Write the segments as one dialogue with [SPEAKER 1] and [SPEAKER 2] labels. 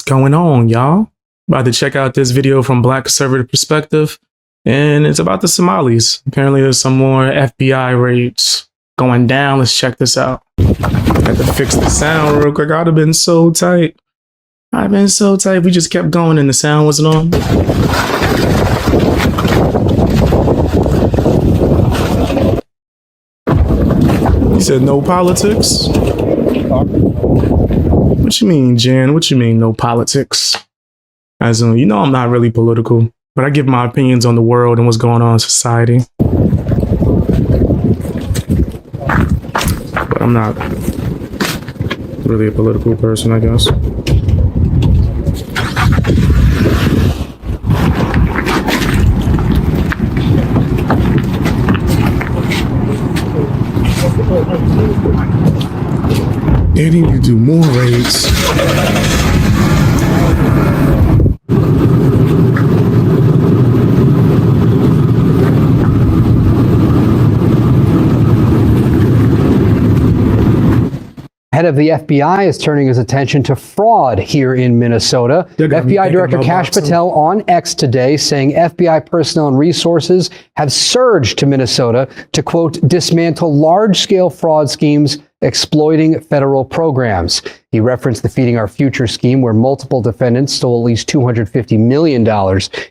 [SPEAKER 1] going on, y'all? About to check out this video from Black Conservative Perspective, and it's about the Somalis. Apparently there's some more FBI raids going down. Let's check this out. Had to fix the sound real quick. I'd have been so tight. I've been so tight. We just kept going and the sound wasn't on. He said no politics. What you mean, Jan? What you mean no politics? As in, you know, I'm not really political, but I give my opinions on the world and what's going on in society. But I'm not really a political person, I guess. They need to do more raids.
[SPEAKER 2] Head of the FBI is turning his attention to fraud here in Minnesota. FBI Director Kash Patel on X today saying FBI personnel and resources have surged to Minnesota to, quote, dismantle large-scale fraud schemes exploiting federal programs. He referenced the Feeding Our Future scheme, where multiple defendants stole at least $250 million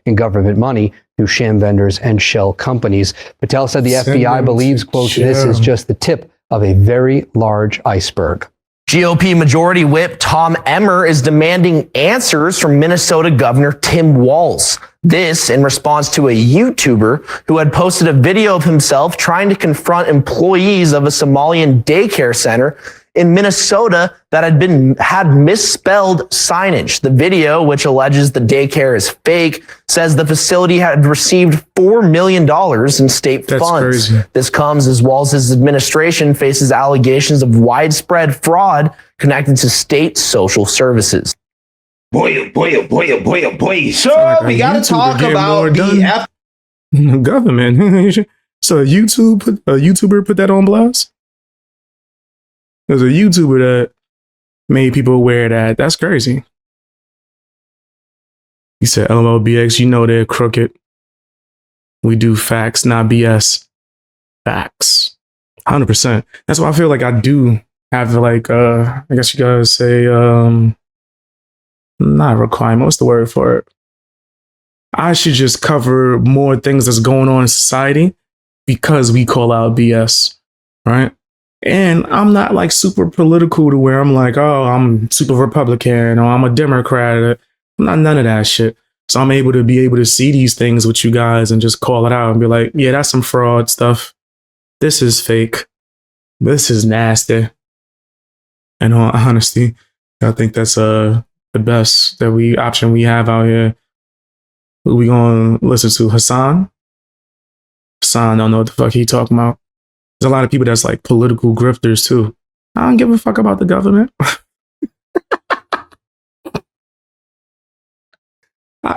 [SPEAKER 2] in government money through sham vendors and shell companies. Patel said the FBI believes, quote, this is just the tip of a very large iceberg.
[SPEAKER 3] GOP Majority Whip Tom Emmer is demanding answers from Minnesota Governor Tim Walz. This in response to a YouTuber who had posted a video of himself trying to confront employees of a Somalian daycare center in Minnesota that had misspelled signage. The video, which alleges the daycare is fake, says the facility had received $4 million in state funds. Crazy. This comes as Walz's administration faces allegations of widespread fraud connected to state social services.
[SPEAKER 4] Boy, oh boy, oh boy, oh boy, oh boy. So we got to talk about the
[SPEAKER 1] government. So a YouTuber put that on blast? There's a YouTuber that made people aware that. That's crazy. He said, LMLBX, you know they're crooked. We do facts, not BS. Facts. 100%. That's why I feel like I do have like, I guess you guys say, not a requirement. What's the word for it? I should just cover more things that's going on in society because we call out BS, right? And I'm not like super political to where I'm like, oh, I'm super Republican or I'm a Democrat. I'm not none of that shit. So I'm able to see these things with you guys and just call it out and be like, yeah, that's some fraud stuff. This is fake. This is nasty. And honestly, I think that's the best option we have out here. Who we gonna listen to? Hassan? Hassan don't know what the fuck he talking about. There's a lot of people that's like political grifters too. I don't give a fuck about the government. I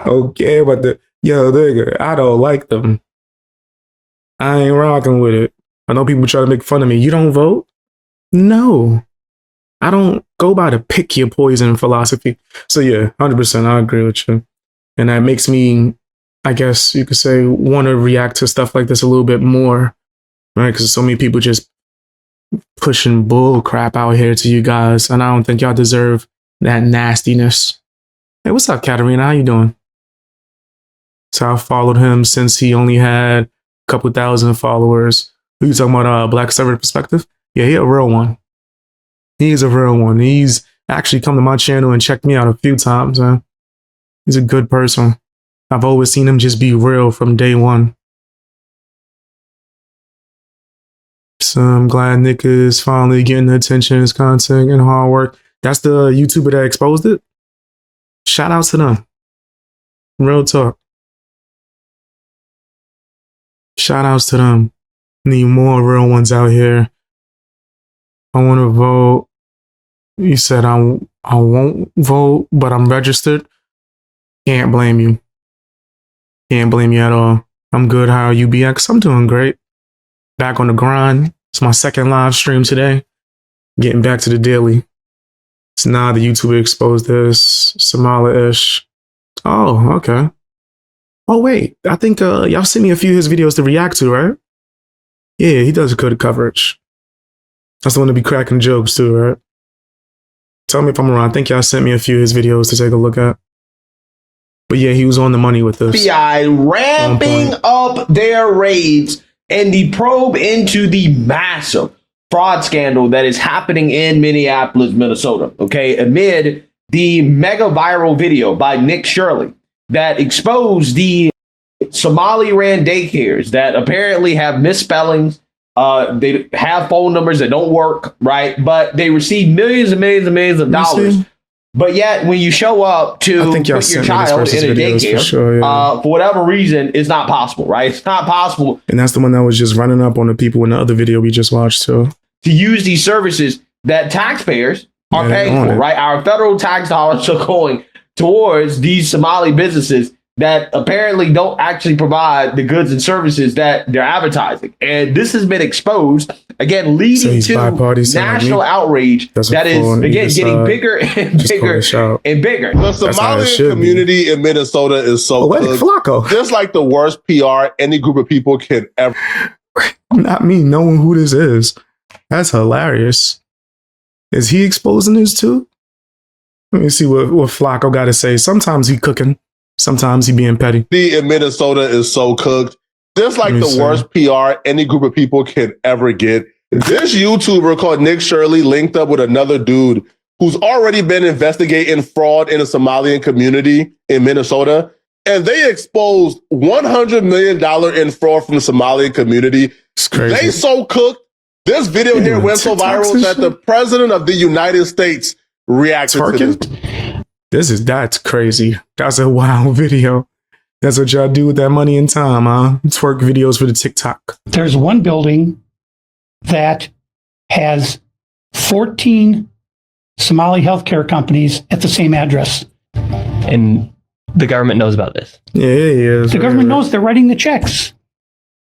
[SPEAKER 1] don't care about nigga, I don't like them. I ain't rocking with it. I know people try to make fun of me. You don't vote? No. I don't go by the pick your poison philosophy. So yeah, 100%, I agree with you. And that makes me, I guess you could say, want to react to stuff like this a little bit more. Right, because so many people just pushing bull crap out here to you guys, and I don't think y'all deserve that nastiness. Hey, what's up, Katarina? How you doing? So I followed him since he only had a couple thousand followers. Who you talking about? Black Conservative Perspective? Yeah, he a real one. He's a real one. He's actually come to my channel and checked me out a few times. He's a good person. I've always seen him just be real from day one. So I'm glad Nick is finally getting the attention, his content and hard work. That's the YouTuber that exposed it. Shout out to them. Real talk. Shout outs to them. Need more real ones out here. I want to vote. You said I won't vote, but I'm registered. Can't blame you. Can't blame you at all. I'm good. How are you, BX? I'm doing great. Back on the grind. It's my second live stream today. Getting back to the daily. It's not the YouTuber exposed this. Somali-ish. Oh, okay. Oh, wait. I think y'all sent me a few of his videos to react to, right? Yeah, he does good coverage. That's the one to be cracking jokes too, right? Tell me if I'm wrong. I think y'all sent me a few of his videos to take a look at. But yeah, he was on the money with this.
[SPEAKER 4] FBI ramping up their raids and the probe into the massive fraud scandal that is happening in Minneapolis, Minnesota. Okay, amid the mega viral video by Nick Shirley that exposed the Somali ran daycares that apparently have misspellings. They have phone numbers that don't work, right? But they receive millions and millions and millions of dollars. But yet, when you show up to put your child in a daycare, for whatever reason, it's not possible, right? It's not possible.
[SPEAKER 1] And that's the one that was just running up on the people in the other video we just watched too.
[SPEAKER 4] To use these services that taxpayers are paying for, right? Our federal tax dollars are going towards these Somali businesses that apparently don't actually provide the goods and services that they're advertising. And this has been exposed, again, leading to national outrage that is, again, getting bigger and bigger and bigger.
[SPEAKER 5] The Somali community in Minnesota is so
[SPEAKER 1] Flacco.
[SPEAKER 5] Just like the worst PR any group of people can ever.
[SPEAKER 1] Not me knowing who this is. That's hilarious. Is he exposing this too? Let me see what Flacco got to say. Sometimes he cooking. Sometimes he being petty.
[SPEAKER 5] In Minnesota is so cooked. Just like the worst PR any group of people can ever get. This YouTuber called Nick Shirley linked up with another dude who's already been investigating fraud in the Somalian community in Minnesota. And they exposed $100 million in fraud from the Somalian community.
[SPEAKER 1] It's crazy.
[SPEAKER 5] They so cooked. This video here went so viral that the president of the United States reacted to this.
[SPEAKER 1] That's crazy. That's a wild video. That's what y'all do with that money and time, huh? Twerk videos for the TikTok.
[SPEAKER 6] There's one building that has 14 Somali healthcare companies at the same address.
[SPEAKER 7] And the government knows about this.
[SPEAKER 1] Yeah.
[SPEAKER 6] The government knows they're writing the checks.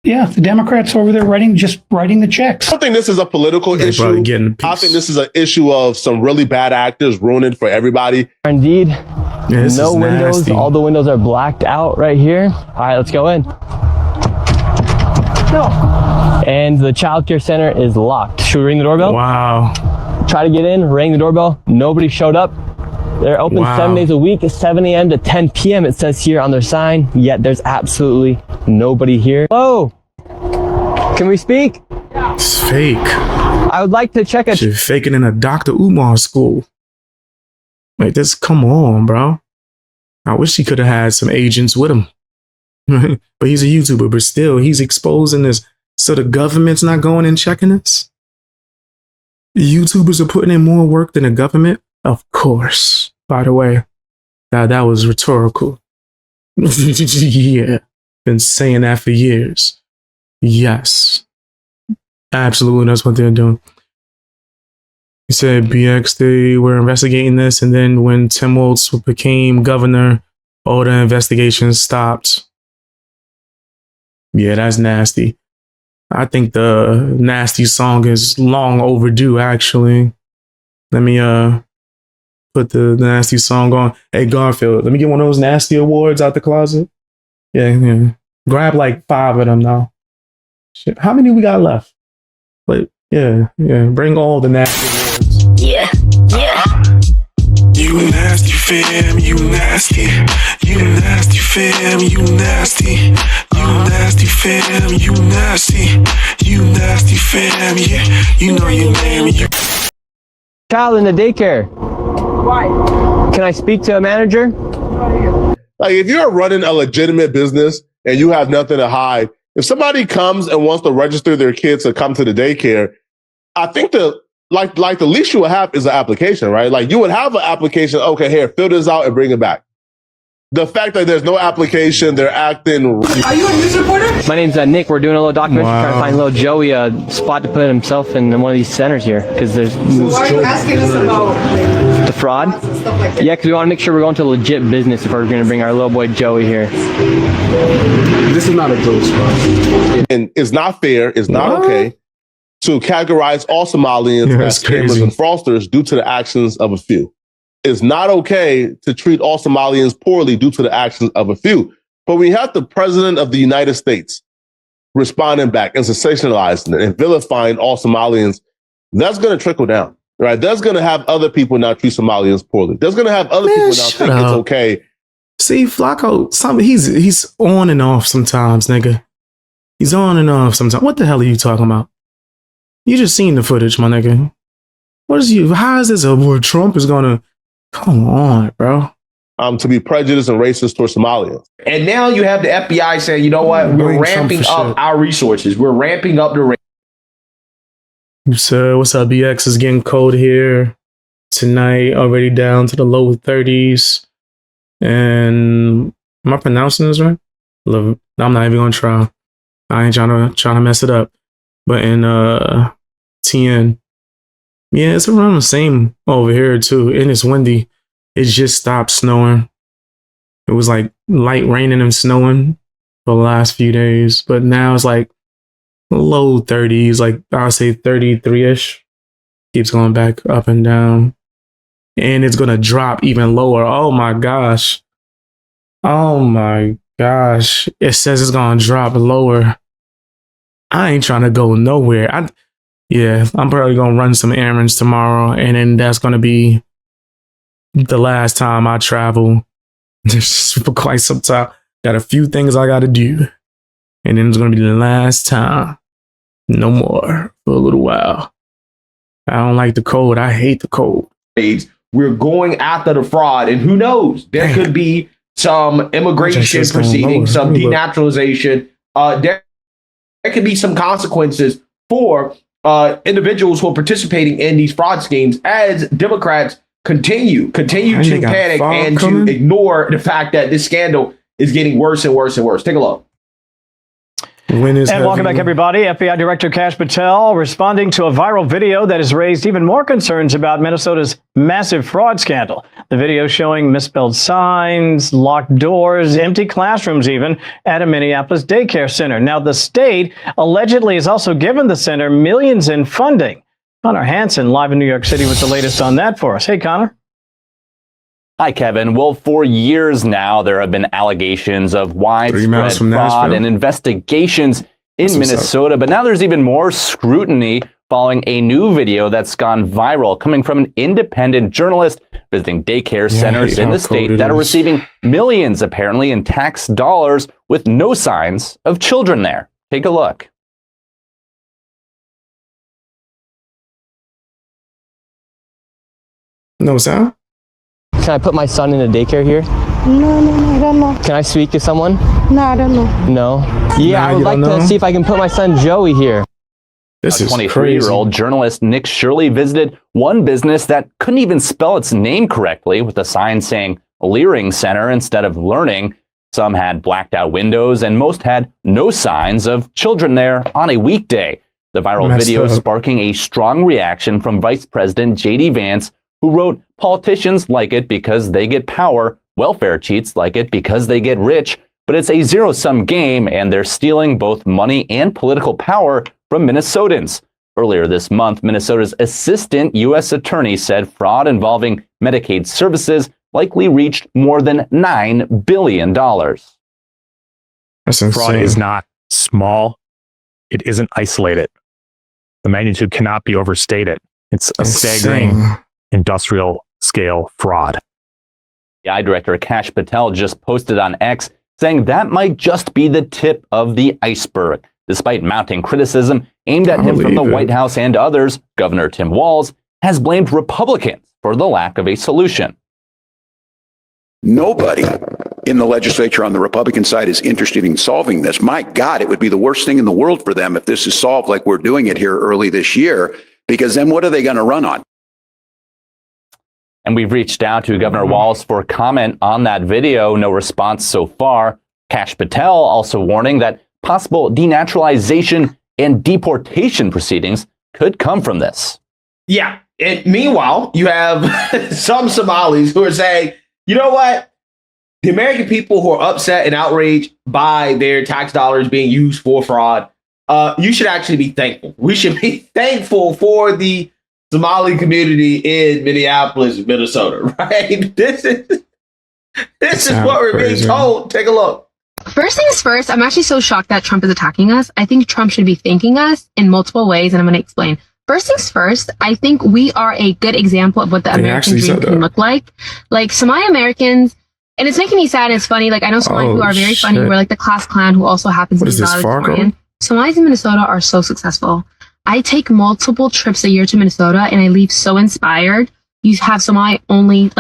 [SPEAKER 6] Yeah, the Democrats over there just writing the checks.
[SPEAKER 5] I don't think this is a political issue. I think this is an issue of some really bad actors ruining for everybody.
[SPEAKER 7] Indeed. No windows. Nasty. All the windows are blacked out right here. All right, let's go in. No. And the child care center is locked. Should we ring the doorbell?
[SPEAKER 1] Wow.
[SPEAKER 7] Try to get in, ring the doorbell. Nobody showed up. They're open 7 days a week, 7 a.m. to 10 p.m. It says here on their sign, yet there's absolutely nobody here. Hello, can we speak?
[SPEAKER 1] It's fake.
[SPEAKER 7] I would like to check a...
[SPEAKER 1] She's faking in a Dr. Umar school. Like this, come on, bro. I wish he could have had some agents with him. But he's a YouTuber, but still, he's exposing this. So the government's not going and checking this? YouTubers are putting in more work than the government? Of course. By the way, that was rhetorical. Yeah. Been saying that for years. Yes. Absolutely, that's what they're doing. He said BX, they were investigating this, and then when Tim Walz became governor, all the investigations stopped. Yeah, that's nasty. I think the nasty song is long overdue, actually. Let me put the nasty song on. Hey, Garfield, let me get one of those nasty awards out the closet. Yeah. Grab like 5 of them now. Shit. How many we got left? But yeah. Bring all the nasty awards.
[SPEAKER 8] Yeah.
[SPEAKER 9] You nasty fam, you nasty. You nasty fam, you nasty. You nasty fam, you nasty. You nasty fam, yeah. You know your name.
[SPEAKER 7] Child in the daycare.
[SPEAKER 8] Why?
[SPEAKER 7] Can I speak to a manager?
[SPEAKER 5] Like, if you're running a legitimate business and you have nothing to hide, if somebody comes and wants to register their kids to come to the daycare, I think the least you would have is an application, right? Like, you would have an application. Okay, here, fill this out and bring it back. The fact that there's no application, they're acting.
[SPEAKER 8] Are you a news reporter?
[SPEAKER 7] My name's Nick. We're doing a little documentary trying to find little Joey a spot to put himself in one of these centers here. Because there's.
[SPEAKER 8] So why are you asking us about
[SPEAKER 7] the fraud?
[SPEAKER 8] And stuff like that?
[SPEAKER 7] Yeah, because we want to make sure we're going to a legit business if we're going to bring our little boy Joey here.
[SPEAKER 10] This is not a joke spot.
[SPEAKER 5] And it's not fair. It's not okay. to categorize all Somalians as scammers and fraudsters due to the actions of a few. It's not okay to treat all Somalians poorly due to the actions of a few. But we have the president of the United States responding back and sensationalizing it and vilifying all Somalians. That's going to trickle down, right? That's going to have other people now treat Somalians poorly. That's going to have other people now think it's okay.
[SPEAKER 1] See, Flacco, he's on and off sometimes, nigga. He's on and off sometimes. What the hell are you talking about? You just seen the footage, my nigga. How is this where Trump is going to... Come on, bro.
[SPEAKER 5] To be prejudiced and racist towards Somalians.
[SPEAKER 4] And now you have the FBI saying, you know what? We're ramping up our resources. We're ramping up the...
[SPEAKER 1] So, what's up? BX is getting cold here tonight, already down to the low 30s. And am I pronouncing this right? I'm not even going to try. I ain't trying to mess it up. But in TN, yeah, it's around the same over here too. And it's windy. It just stopped snowing. It was like light raining and snowing for the last few days. But now it's like low 30s, like I'll say 33-ish. Keeps going back up and down. And it's going to drop even lower. Oh my gosh. Oh my gosh. It says it's going to drop lower. I ain't trying to go nowhere. I'm probably going to run some errands tomorrow. And then that's going to be the last time I travel for quite some time. Got a few things I got to do. And then it's going to be the last time. No more for a little while. I don't like the cold. I hate the cold.
[SPEAKER 4] We're going after the fraud. And who knows? There could be some immigration proceedings, some denaturalization. There could be some consequences for individuals who are participating in these fraud schemes as Democrats continue to panic and to ignore the fact that this scandal is getting worse and worse and worse. Take a look.
[SPEAKER 10] And welcome back, everybody. FBI Director Kash Patel responding to a viral video that has raised even more concerns about Minnesota's massive fraud scandal. The video showing misspelled signs, locked doors, empty classrooms even at a Minneapolis daycare center. Now, the state allegedly has also given the center millions in funding. Connor Hansen live in New York City with the latest on that for us. Hey, Connor.
[SPEAKER 11] Hi, Kevin. Well, for years now, there have been allegations of widespread fraud and investigations in Minnesota. But now there's even more scrutiny following a new video that's gone viral coming from an independent journalist visiting daycare centers in the state that are receiving millions, apparently, in tax dollars with no signs of children there. Take a look.
[SPEAKER 1] No sound?
[SPEAKER 7] Can I put my son in a daycare here?
[SPEAKER 12] No, I don't know.
[SPEAKER 7] Can I speak to someone?
[SPEAKER 12] No, I don't know.
[SPEAKER 7] No? Yeah, I would like to see if I can put my son Joey here.
[SPEAKER 11] This is 23-year-old journalist Nick Shirley visited one business that couldn't even spell its name correctly with a sign saying Leering Center instead of Learning. Some had blacked out windows and most had no signs of children there on a weekday. The viral video sparking a strong reaction from Vice President J.D. Vance, who wrote, "Politicians like it because they get power. Welfare cheats like it because they get rich. But it's a zero-sum game, and they're stealing both money and political power from Minnesotans." Earlier this month, Minnesota's assistant U.S. attorney said fraud involving Medicaid services likely reached more than $9 billion.
[SPEAKER 1] That's insane.
[SPEAKER 13] Fraud is not small. It isn't isolated. The magnitude cannot be overstated. It's a staggering industrial scale fraud.
[SPEAKER 11] FBI Director Kash Patel just posted on X saying that might just be the tip of the iceberg. Despite mounting criticism aimed at him from the White House and others, Governor Tim Walz has blamed Republicans for the lack of a solution.
[SPEAKER 14] Nobody in the legislature on the Republican side is interested in solving this. My God, it would be the worst thing in the world for them if this is solved like we're doing it here early this year, because then what are they going to run on?
[SPEAKER 11] And we've reached out to Governor Walz for comment on that video. No response so far. Kash Patel also warning that possible denaturalization and deportation proceedings could come from this.
[SPEAKER 4] Yeah. And meanwhile, you have some Somalis who are saying, you know what? The American people who are upset and outraged by their tax dollars being used for fraud, you should actually be thankful. We should be thankful for the Somali community in Minneapolis, Minnesota, right? This is what we're being told. Take a look.
[SPEAKER 15] First things first, I'm actually so shocked that Trump is attacking us. I think Trump should be thanking us in multiple ways, and I'm going to explain. First things first, I think we are a good example of what the American dream can look like. Like Somali Americans, and it's making me sad and it's funny. Like I know Somali who are very funny. We're like the class clan who also happens to be valedictorian. Somalis in Minnesota are so successful. I take multiple trips a year to Minnesota and I leave so inspired. You have Somali-owned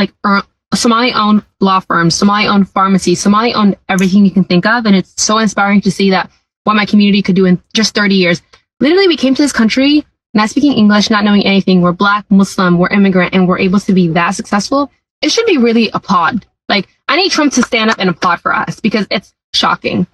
[SPEAKER 15] law firms, Somali-owned pharmacies, Somali-owned everything you can think of. And it's so inspiring to see that what my community could do in just 30 years. Literally, we came to this country not speaking English, not knowing anything. We're Black, Muslim, we're immigrant, and we're able to be that successful. It should be really applauded. Like, I need Trump to stand up and applaud for us because it's shocking.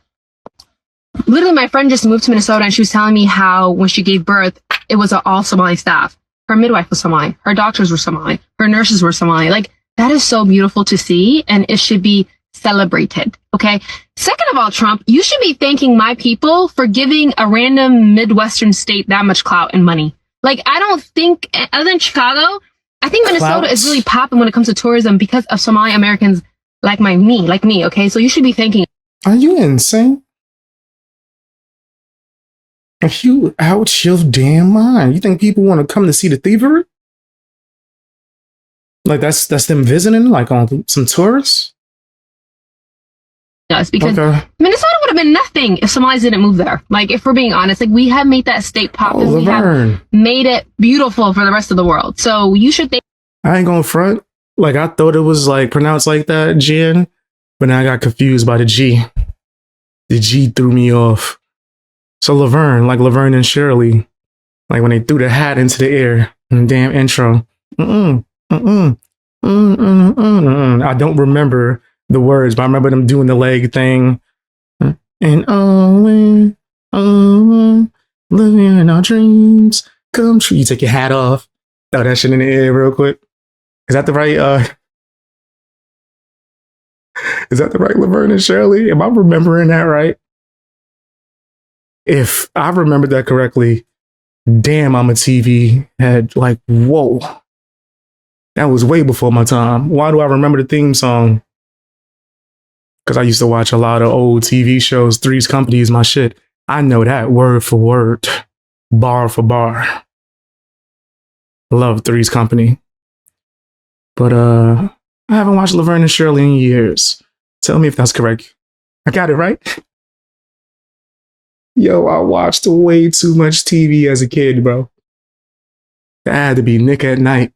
[SPEAKER 15] Literally, my friend just moved to Minnesota and she was telling me how when she gave birth, it was all Somali staff. Her midwife was Somali. Her doctors were Somali. Her nurses were Somali. Like, that is so beautiful to see and it should be celebrated. Okay. Second of all, Trump, you should be thanking my people for giving a random Midwestern state that much clout and money. Like, I don't think, other than Chicago, I think Minnesota is really popping when it comes to tourism because of Somali Americans like me. Okay. So you should be thanking.
[SPEAKER 1] Are you insane? Are you out your damn mind? You think people want to come to see the thievery? Like that's them visiting, like on some tourists?
[SPEAKER 15] Us because Minnesota would have been nothing if Somalis didn't move there. Like, if we're being honest, like we have made that state popular. We have made it beautiful for the rest of the world. So you should think.
[SPEAKER 1] I ain't gonna front. Like, I thought it was like pronounced like that, Jen, but now I got confused by the G. The G threw me off. So Laverne, like Laverne and Shirley, like when they threw the hat into the air in the damn intro. I don't remember the words, but I remember them doing the leg thing. And living in our dreams come true. You take your hat off, throw that shit in the air real quick. Is that the right? Is that the right Laverne and Shirley? Am I remembering that right? If I remember that correctly, damn, I'm a TV head. Like, whoa. That was way before my time. Why do I remember the theme song? Because I used to watch a lot of old TV shows. Three's Company is my shit. I know that word for word, bar for bar. I love Three's Company. But I haven't watched Laverne and Shirley in years. Tell me if that's correct. I got it right? Yo, I watched way too much TV as a kid, bro. That had to be Nick at Night.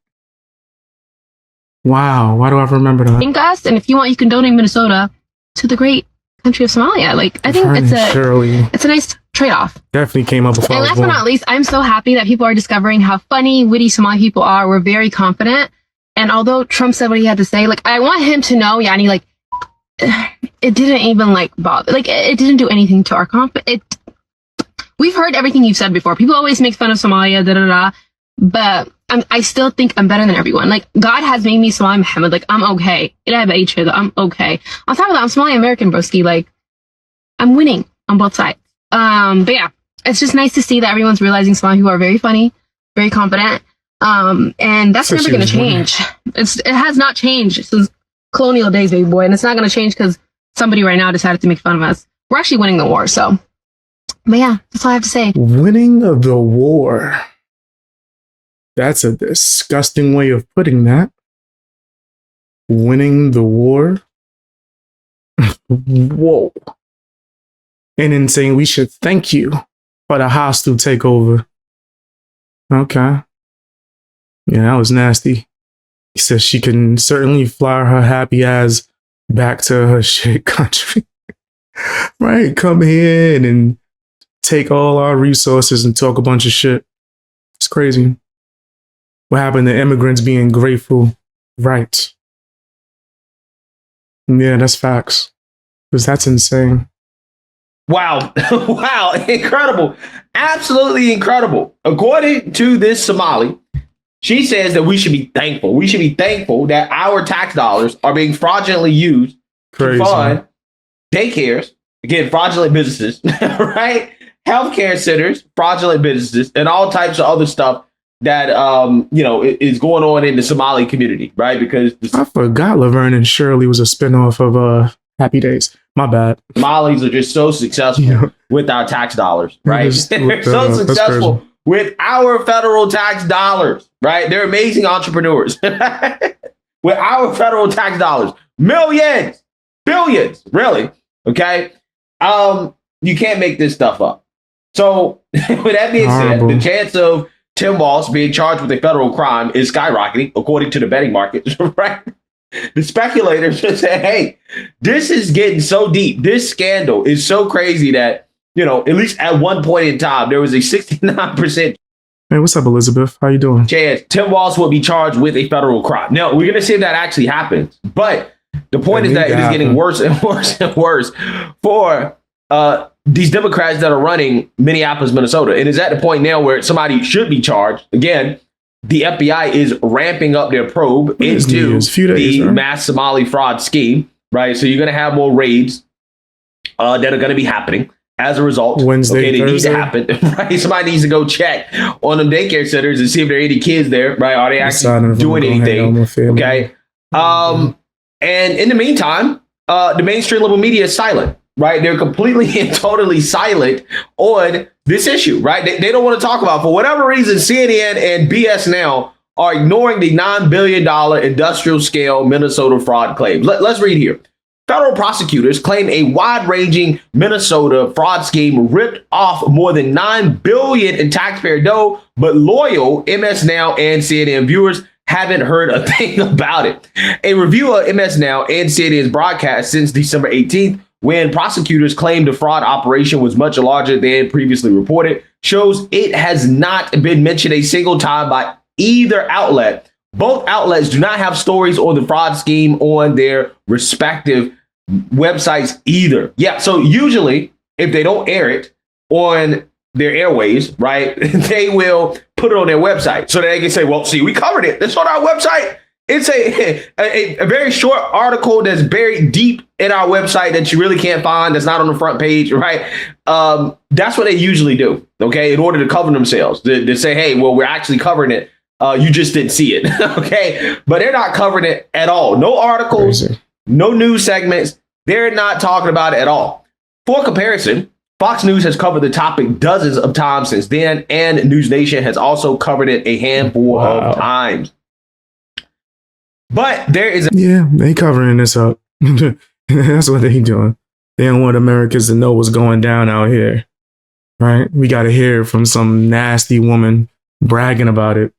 [SPEAKER 1] Wow, why do I remember that?
[SPEAKER 15] Thank us, and if you want, you can donate Minnesota to the great country of Somalia. Like, I think it's a nice trade-off.
[SPEAKER 1] Definitely came up before.
[SPEAKER 15] And last but not least, I'm so happy that people are discovering how funny, witty Somali people are. We're very confident. And although Trump said what he had to say, like, I want him to know, Yani, like, it didn't even, like, bother. Like, it didn't do anything to our confidence. We've heard everything you've said before. People always make fun of Somalia, but I still think I'm better than everyone. Like, God has made me Somali Muhammad. Like, I'm okay. I'm okay. On top of that, I'm Somali American, broski. Like, I'm winning on both sides. But yeah, it's just nice to see that everyone's realizing Somali who are very funny, very confident. And that's never going to change. It has not changed since colonial days, baby boy. And it's not going to change because somebody right now decided to make fun of us. We're actually winning the war, so. But yeah, that's all I have to say.
[SPEAKER 1] Winning the war. That's a disgusting way of putting that. Winning the war. Whoa. And then saying we should thank you for the hostile takeover. Okay. Yeah, that was nasty. He says she can certainly fly her happy ass back to her shit country. Right? Come here and take all our resources and talk a bunch of shit. It's crazy. What happened to immigrants being grateful? Right. Yeah, that's facts. Because that's insane.
[SPEAKER 4] Wow. Wow. Incredible. Absolutely incredible. According to this Somali, she says that we should be thankful. We should be thankful that our tax dollars are being fraudulently used to fund daycares, again, fraudulent businesses, right? healthcare centers, fraudulent businesses, and all types of other stuff that is going on in the Somali community, right? Because
[SPEAKER 1] I forgot Laverne and Shirley was a spinoff of Happy Days. My bad.
[SPEAKER 4] Somalis are just so successful with our tax dollars, right? They're so successful with our federal tax dollars, right? They're amazing entrepreneurs with our federal tax dollars, millions, billions, really. Okay, you can't make this stuff up. So, with that being said, the chance of Tim Walz being charged with a federal crime is skyrocketing, according to the betting market, right? The speculators just said, hey, this is getting so deep. This scandal is so crazy that, at least at one point in time, there was a 69%.
[SPEAKER 1] Hey, what's up, Elizabeth? How you doing?
[SPEAKER 4] Chance Tim Walz will be charged with a federal crime. Now, we're going to see if that actually happens. But the point is that it is getting worse and worse and worse for these Democrats that are running Minneapolis, Minnesota. It is at the point now where somebody should be charged. Again, the FBI is ramping up their probe into the mass Somali fraud scheme, right? So you're going to have more raids that are going to be happening as a result.
[SPEAKER 1] Wednesday,
[SPEAKER 4] they
[SPEAKER 1] Thursday.
[SPEAKER 4] need to happen, right? Somebody needs to go check on them daycare centers and see if there are any kids there, right? Are they actually doing anything? Okay. And in the meantime, the mainstream liberal media is silent. Right, they're completely and totally silent on this issue. Right, they don't want to talk about it. For whatever reason. CNN and BS Now are ignoring the $9 billion industrial scale Minnesota fraud claims. Let's read here. Federal prosecutors claim a wide-ranging Minnesota fraud scheme ripped off more than $9 billion in taxpayer dough, but loyal MS Now and CNN viewers haven't heard a thing about it. A review of MS Now and CNN's broadcast since December 18th, when prosecutors claimed the fraud operation was much larger than previously reported, shows it has not been mentioned a single time by either outlet. Both outlets do not have stories on the fraud scheme on their respective websites either. Yeah, so usually if they don't air it on their airways, right, they will put it on their website so that they can say, well, see, we covered it. It's on our website. It's a very short article that's buried deep in our website that you really can't find. That's not on the front page, right? That's what they usually do, okay, in order to cover themselves. To say, hey, well, we're actually covering it. You just didn't see it, okay? But they're not covering it at all. No articles, no news segments. They're not talking about it at all. For comparison, Fox News has covered the topic dozens of times since then, and News Nation has also covered it a handful of times. But there is
[SPEAKER 1] they covering this up. That's what they doing. They don't want Americans to know what's going down out here, right? We got to hear from some nasty woman bragging about it,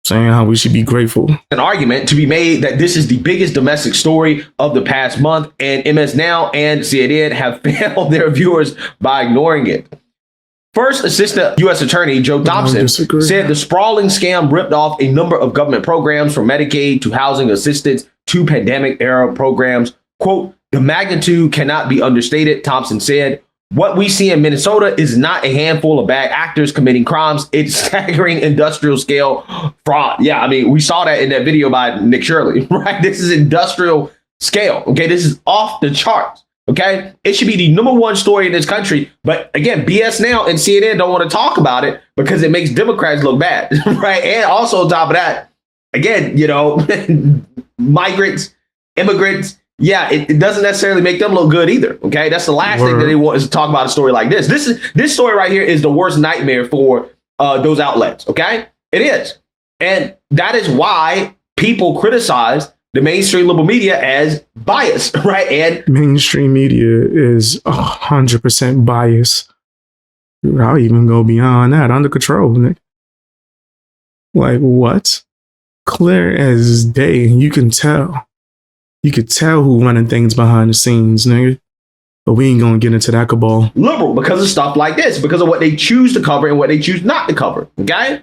[SPEAKER 1] saying how we should be grateful.
[SPEAKER 4] An argument to be made that this is the biggest domestic story of the past month, and MS Now and CNN have failed their viewers by ignoring it. First Assistant U.S. Attorney Joe Thompson said the sprawling scam ripped off a number of government programs, from Medicaid to housing assistance to pandemic-era programs. Quote, the magnitude cannot be understated, Thompson said. What we see in Minnesota is not a handful of bad actors committing crimes. It's staggering industrial scale fraud. Yeah, I mean, we saw that in that video by Nick Shirley, right? This is industrial scale. Okay, this is off the charts. Okay, it should be the #1 story in this country. But again, BS Now and CNN don't want to talk about it because it makes Democrats look bad, right? And also on top of that, again, migrants, immigrants. Yeah, it doesn't necessarily make them look good either. OK, that's the last thing that they want, is to talk about a story like this. This story right here is the worst nightmare for those outlets. OK, it is. And that is why people criticize the mainstream liberal media as biased. Right. And
[SPEAKER 1] mainstream media is 100% biased. I'll even go beyond that. Under control, Nick. Like, what? Clear as day. You can tell. You could tell who running things behind the scenes, nigga. But we ain't gonna get into that cabal.
[SPEAKER 4] Liberal because of stuff like this, because of what they choose to cover and what they choose not to cover. Okay.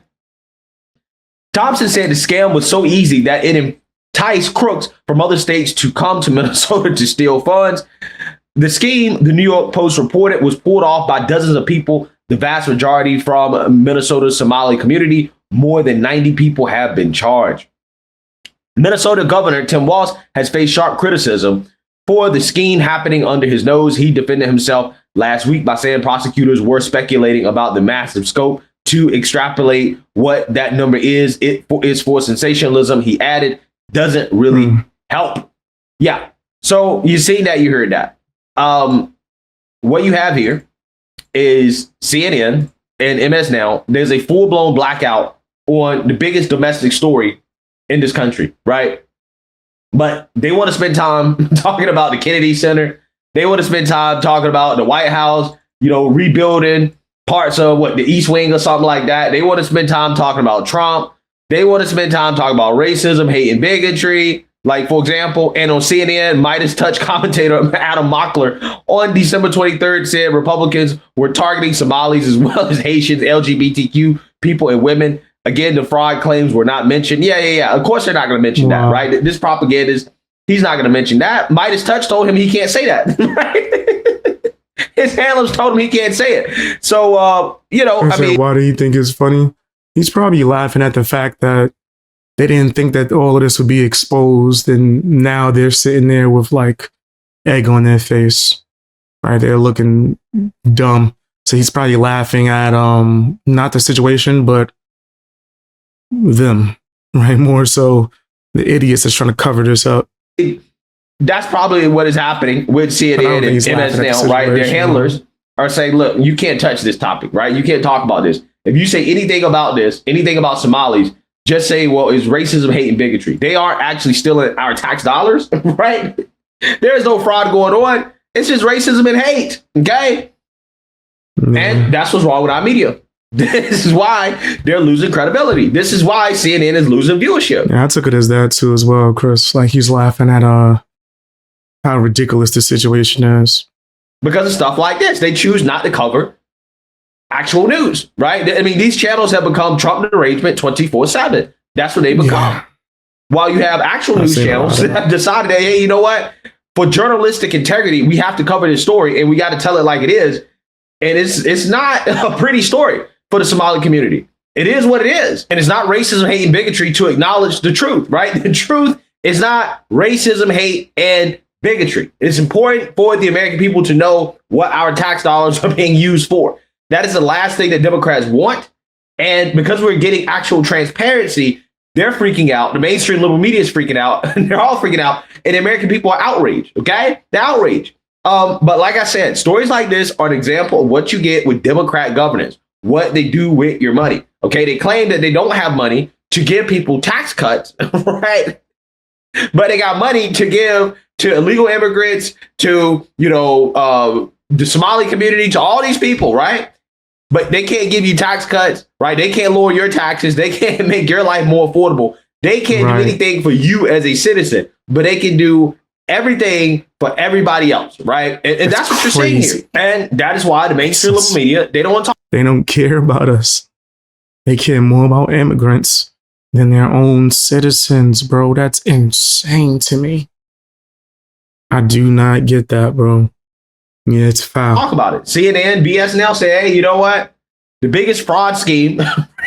[SPEAKER 4] Thompson said the scam was so easy that it enticed crooks from other states to come to Minnesota to steal funds. The scheme, the New York Post reported, was pulled off by dozens of people, the vast majority from Minnesota's Somali community. More than 90 people have been charged. Minnesota Governor Tim Walz has faced sharp criticism for the scheme happening under his nose. He defended himself last week by saying prosecutors were speculating about the massive scope to extrapolate what that number is. It is for sensationalism. He added, doesn't really help. Yeah. So you see that, you heard that. What you have here is CNN and MS Now. There's a full-blown blackout on the biggest domestic story in this country, right? But they want to spend time talking about the Kennedy Center. They want to spend time talking about the White House, rebuilding parts of the East Wing or something like that. They want to spend time talking about Trump. They want to spend time talking about racism, hate, and bigotry. Like, for example, and on CNN, Midas Touch commentator Adam Mockler on December 23rd said Republicans were targeting Somalis as well as Haitians, LGBTQ people, and women. Again, the fraud claims were not mentioned. Yeah. Of course, they're not going to mention that, right? This propagandist, he's not going to mention that. Midas Touch told him he can't say that, right? His handlers told him he can't say it. So,
[SPEAKER 1] why do you think it's funny? He's probably laughing at the fact that they didn't think that all of this would be exposed, and now they're sitting there with like egg on their face, right? They're looking dumb. So he's probably laughing at not the situation, but them, right? More so the idiots that's trying to cover this up.
[SPEAKER 4] That's probably what is happening with CNN and MS Now, right? Their handlers are saying, look, you can't touch this topic, right? You can't talk about this. If you say anything about this, anything about Somalis, just say, well, it's racism, hate, and bigotry. They are actually stealing our tax dollars, right? There's no fraud going on. It's just racism and hate, okay? And that's what's wrong with our media. This is why they're losing credibility. This is why CNN is losing viewership.
[SPEAKER 1] Yeah, I took it as that too as well, Chris. Like, he's laughing at how ridiculous the situation is.
[SPEAKER 4] Because of stuff like this. They choose not to cover actual news, right? I mean, these channels have become Trump derangement 24/7. That's what they become. Yeah. While you have actual news channels that have decided that, hey, you know what? For journalistic integrity, we have to cover this story and we got to tell it like it is. And it's not a pretty story for the Somali community. It is what it is. And it's not racism, hate, and bigotry to acknowledge the truth, right? The truth is not racism, hate, and bigotry. It's important for the American people to know what our tax dollars are being used for. That is the last thing that Democrats want. And because we're getting actual transparency, they're freaking out. The mainstream liberal media is freaking out. They're all freaking out. And the American people are outraged, okay? They're outraged. But like I said, stories like this are an example of what you get with Democrat governance, what they do with your money. Okay, they claim that they don't have money to give people tax cuts, right? But they got money to give to illegal immigrants, to, the Somali community, to all these people, right? But they can't give you tax cuts, right? They can't lower your taxes. They can't make your life more affordable. They can't do anything for you as a citizen, but they can do everything for everybody else, right? And that's what you're saying here. And that is why the mainstream liberal media, they don't want to talk.
[SPEAKER 1] They don't care about us. They care more about immigrants than their own citizens, bro. That's insane to me. I do not get that, bro. Yeah, it's foul.
[SPEAKER 4] Talk about it. CNN, BS now say, hey, you know what? The biggest fraud scheme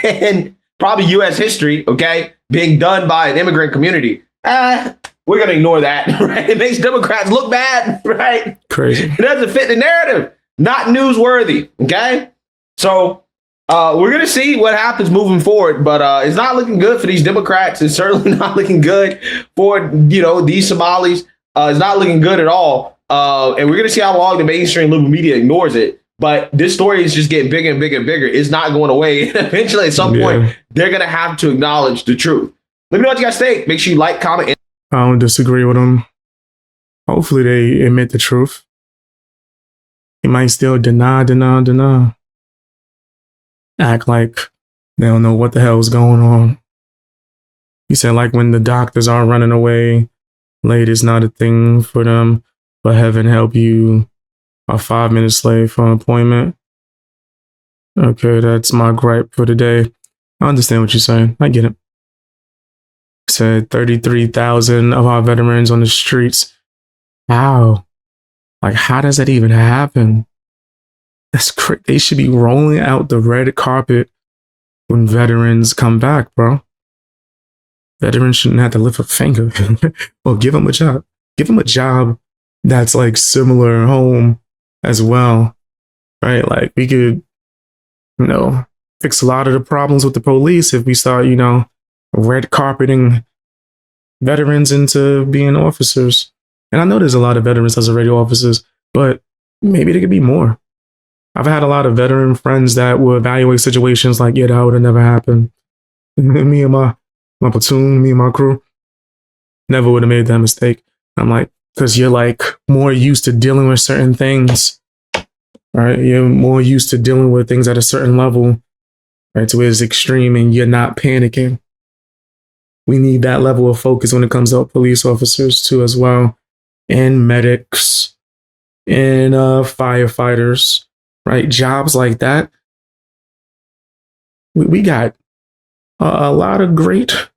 [SPEAKER 4] in probably U.S. history, okay, being done by an immigrant community. We're going to ignore that, right? It makes Democrats look bad, right?
[SPEAKER 1] Crazy.
[SPEAKER 4] It doesn't fit the narrative. Not newsworthy, okay? So we're going to see what happens moving forward, but it's not looking good for these Democrats. It's certainly not looking good for, these Somalis. It's not looking good at all. And we're going to see how long the mainstream liberal media ignores it. But this story is just getting bigger and bigger and bigger. It's not going away. Eventually, at some point, they're going to have to acknowledge the truth. Let me know what you guys think. Make sure you like, comment, and
[SPEAKER 1] I don't disagree with them. Hopefully they admit the truth. They might still deny. Act like they don't know what the hell is going on. He said, like, when the doctors are running away, late is not a thing for them, but heaven help you are 5 minutes late for an appointment. Okay, that's my gripe for today. I understand what you're saying. I get it. Said 33,000 of our veterans on the streets. How? Like, how does that even happen? That's crazy. They should be rolling out the red carpet when veterans come back, bro. Veterans shouldn't have to lift a finger. Well, give them a job. Give them a job that's like similar home as well, right? Like we could, fix a lot of the problems with the police if we start, red carpeting veterans into being officers. And I know there's a lot of veterans as already officers, but maybe there could be more. I've had a lot of veteran friends that will evaluate situations like, yeah, that would have never happened. Me and my platoon, me and my crew, never would have made that mistake. I'm like, because you're like more used to dealing with certain things, right? You're more used to dealing with things at a certain level, right? To where it's extreme and you're not panicking. We need that level of focus when it comes to police officers too, as well, and medics and firefighters, right? Jobs like that. We got a lot of great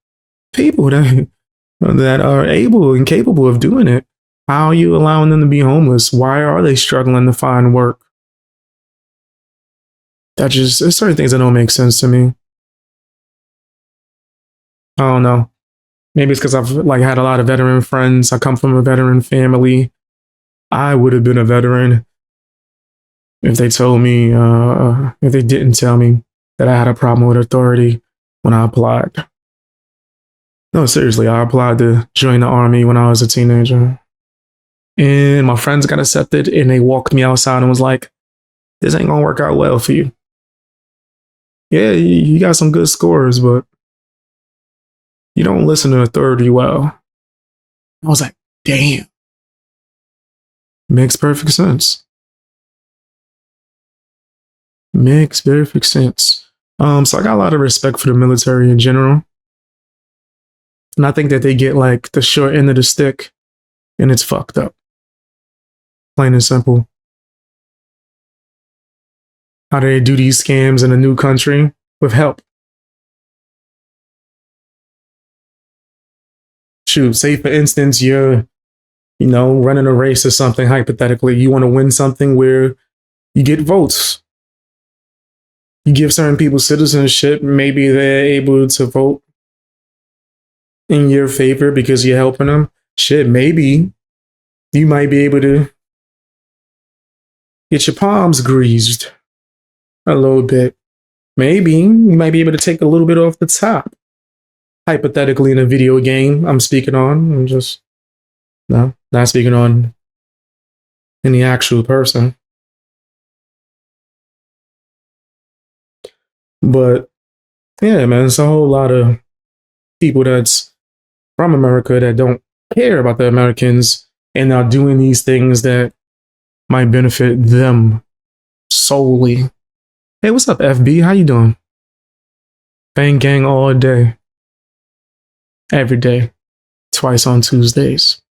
[SPEAKER 1] people that are able and capable of doing it. How are you allowing them to be homeless? Why are they struggling to find work? There's certain things that don't make sense to me. I don't know. Maybe it's because I've had a lot of veteran friends. I come from a veteran family. I would have been a veteran if they told me, if they didn't tell me that I had a problem with authority when I applied. No, seriously, I applied to join the army when I was a teenager. And my friends got accepted and they walked me outside and was like, this ain't gonna work out well for you. Yeah, you got some good scores, but you don't listen to authority well. I was like, damn. Makes perfect sense. Makes perfect sense. So I got a lot of respect for the military in general. And I think that they get the short end of the stick and it's fucked up. Plain and simple. How do they do these scams in a new country? With help. Shoot, say for instance, you're, running a race or something, hypothetically. You want to win something where you get votes. You give certain people citizenship, maybe they're able to vote in your favor because you're helping them. Shit, maybe you might be able to get your palms greased a little bit. Maybe you might be able to take a little bit off the top. Hypothetically, in a video game, I'm speaking on. I'm just not speaking on any actual person. But yeah, man, it's a whole lot of people that's from America that don't care about the Americans and are doing these things that might benefit them solely. Hey, what's up, FB? How you doing? Bang gang all day. Every day. Twice on Tuesdays.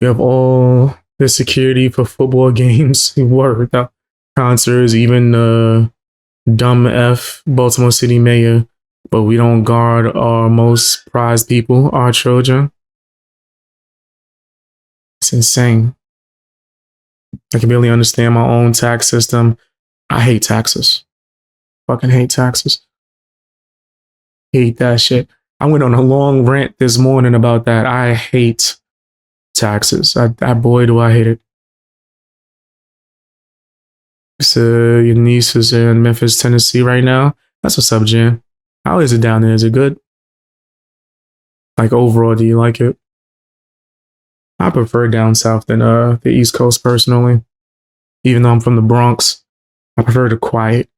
[SPEAKER 1] We have all the security for football games. Word. Concerts, even dumb F Baltimore City mayor. But we don't guard our most prized people, our children. It's insane. I can barely understand my own tax system. I hate taxes. Fucking hate taxes. Hate that shit. I went on a long rant this morning about that. I hate taxes. Boy, do I hate it. So your niece is in Memphis, Tennessee right now. That's what's up, Jen. How is it down there? Is it good? Overall, do you like it? I prefer down south than the East Coast personally. Even though I'm from the Bronx, I prefer the quiet.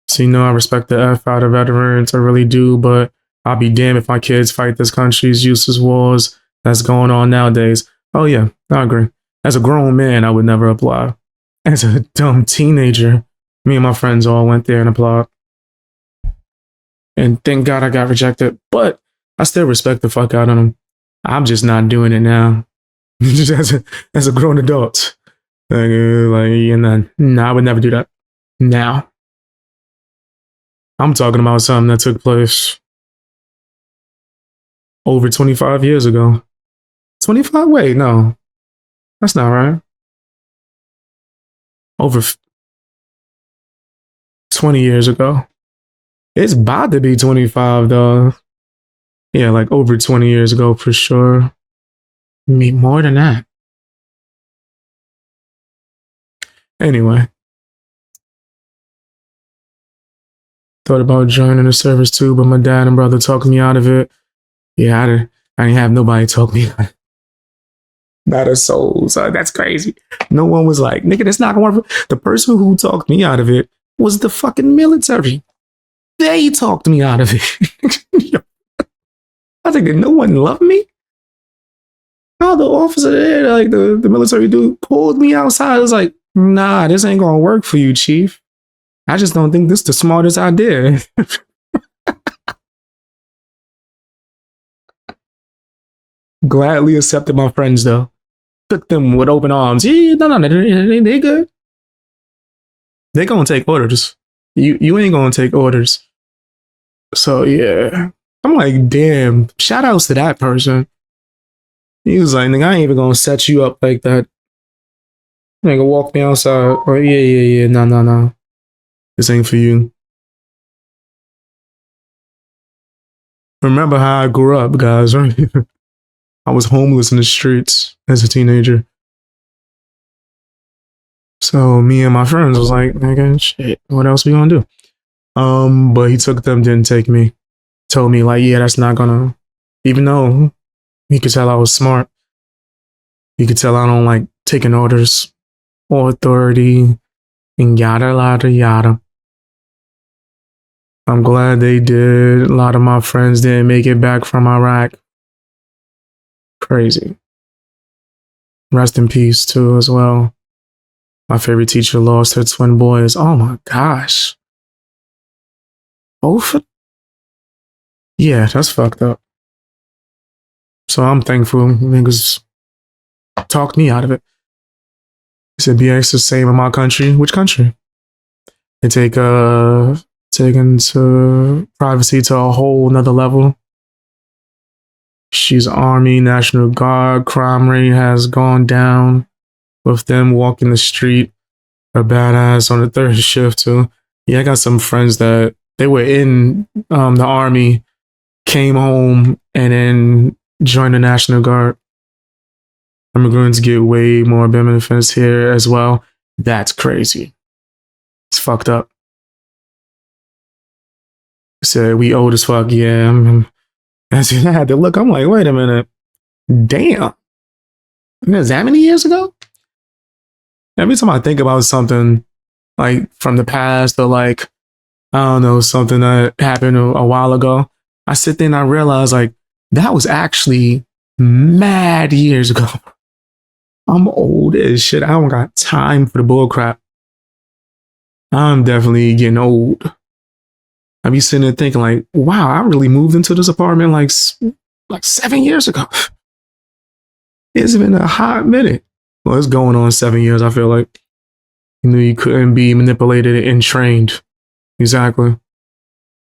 [SPEAKER 1] So I respect the F out of veterans. I really do, but I'll be damned if my kids fight this country's useless wars that's going on nowadays. Oh yeah, I agree. As a grown man, I would never apply. As a dumb teenager, me and my friends all went there and applied. And thank God I got rejected, but I still respect the fuck out of them. I'm just not doing it now. Just as a grown adult. I would never do that. Now. I'm talking about something that took place over 25 years ago. 25? Wait, no. That's not right. Over 20 years ago. It's about to be 25, though. Yeah, like over 20 years ago for sure. Maybe more than that. Anyway. Thought about joining the service too, but my dad and brother talked me out of it. Yeah, I didn't have nobody talk me out. Not a soul. So that's crazy. No one was like, nigga, that's not gonna work. The person who talked me out of it was the fucking military. They talked me out of it. I think that no one loved me. How the officer there, like the military dude, pulled me outside. I was like, nah, this ain't gonna work for you, chief. I just don't think this is the smartest idea. Gladly accepted my friends though. Took them with open arms. Yeah, no, they good. They gonna take orders. You ain't gonna take orders. So yeah, I'm like, damn. Shout outs to that person. He was like, nigga, I ain't even gonna set you up like that. Nigga, walk me outside. Oh yeah, no. This ain't for you. Remember how I grew up, guys, right? I was homeless in the streets as a teenager. So me and my friends was like, nigga, shit, what else we gonna do? But he took them, didn't take me. Told me like, yeah, that's not gonna, even though he could tell I was smart. He could tell I don't like taking orders or authority and yada, yada. I'm glad they did. A lot of my friends didn't make it back from Iraq. Crazy. Rest in peace too as well. My favorite teacher lost her twin boys. Oh my gosh. Both? Yeah, that's fucked up. So I'm thankful niggas talked me out of it. They said BX the same in my country. Which country? They taken to privacy to a whole nother level. She's Army, National Guard, crime rate has gone down with them walking the street. A badass on the third shift too. Yeah, I got some friends that they were in the Army, came home, and then joined the National Guard. Immigrants get way more benefits here as well. That's crazy. It's fucked up. Said we old as fuck. Yeah, I had to look. I'm like, wait a minute. Damn. Is that many years ago? Every time I think about something like from the past or like, I don't know, something that happened a while ago, I sit there and I realize like that was actually mad years ago. I'm old as shit. I don't got time for the bull crap. I'm definitely getting old. I be sitting there thinking like, wow, I really moved into this apartment like 7 years ago. It's been a hot minute. Well, it's going on 7 years, I feel like. You knew you couldn't be manipulated and trained. Exactly.